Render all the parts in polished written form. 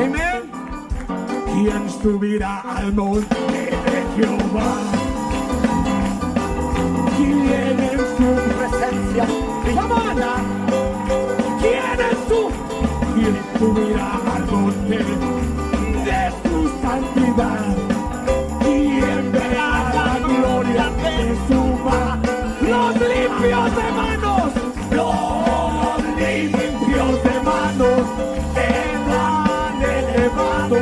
Amén. ¿Quién subirá al monte de Jehová? ¿Quién en su presencia brillará? ¿Quién subirá al monte de su santidad? ¿Quién verá la gloria de su mano? Los limpios de manos, los limpios de manos, han elevado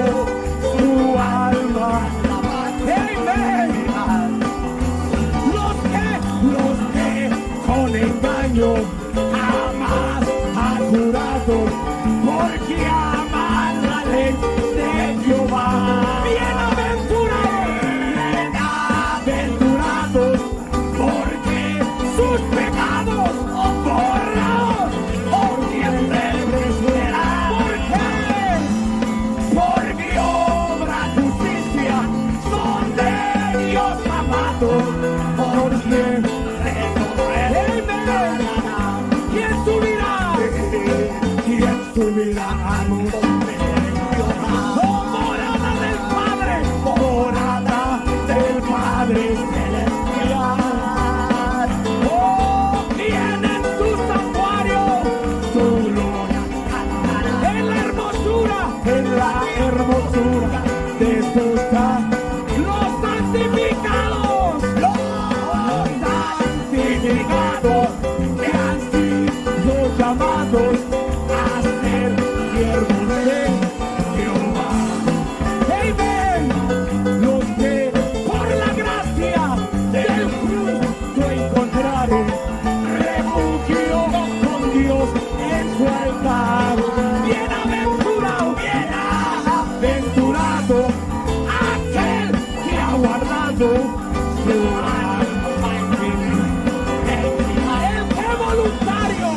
su alma. Amén. Los que con engaño jamás han jurado, porque aman la ley de Jehová. Bienaventurados, porque sus pecados borrados por siempre serán. Porque obra justicia son de Dios amados, por siempre. ¿Quién subirá? ¿Quién subirá al monte de Jehová? Oh, morada del Padre, morada del Padre celestial. Oh, ¿quién en su santuario su gloria cantará? En la hermosura de su casa, los santificados, que han sido llamados a ser siervos de Jehová. Amén. Los que por la gracia del justo encontraron refugio con Dios en su altar. Bienaventurado aquel que ha guardado su alma en mí. El que voluntario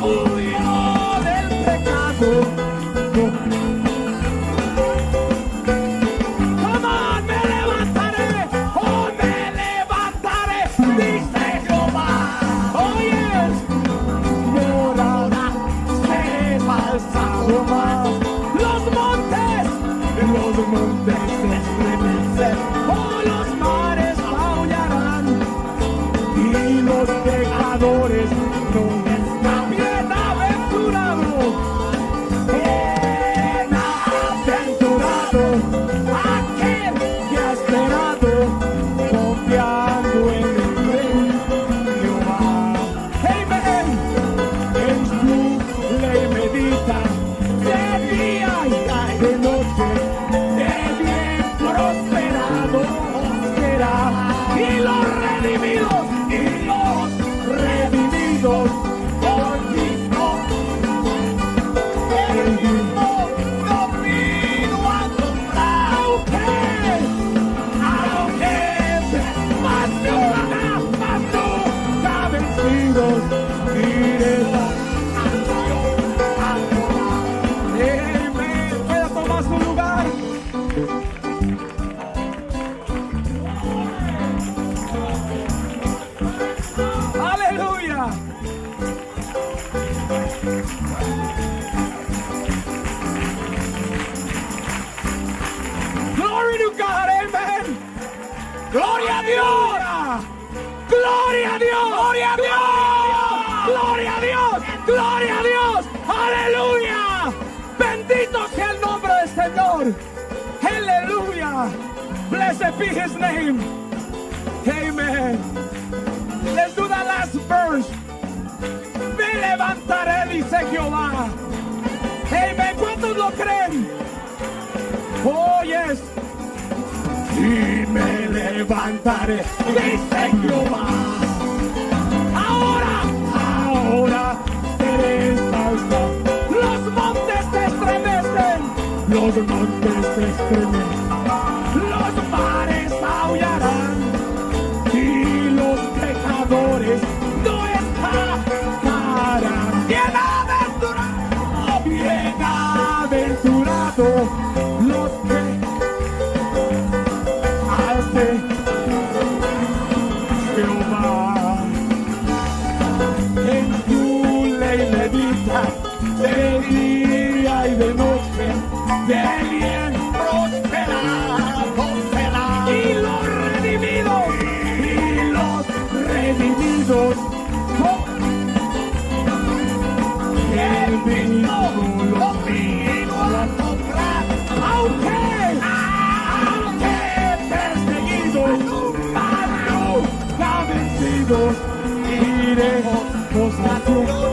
huyó del pecado. Come on, me levantaré, dice Jehová. Oh yes, morada seré alzado más. Los montes se estremecen, oh, los mares aullarán, y los pecadores no están. Bienaventurado aquel que ha esperado confiando en el rey Jehová. Amén. En su ley medita de día y de noche, de bien prosperado será. Y los redimidos por Cristo, el mismo no vino a comprar. Aunque más nunca vencidos, iremos a Dios a adorar. Amén. Pueda tomar su lugar. Aleluya. Glory to God, amen. Gloria a Dios. Gloria a Dios. Gloria a Dios. Gloria a Dios. Gloria a Dios. Aleluya. Bendito sea el nombre del Señor. Aleluya. Blessed be his name. Amen. Let's do the last verse. Me levantaré, dice Jehová. Amen. ¿Cuántos lo creen? Oh, yes. Y me levantaré, dice Jehová. Ahora seré exaltado. Los montes se estremecen. Los montes se estremecen. Los mares aullarán. Y los pecadores no escaparán. Bienaventurado los que hacen Jehová. En tu ley medita mismo conmigo la tendrás. Aunque perseguidos, nunca vencidos, iremos a tu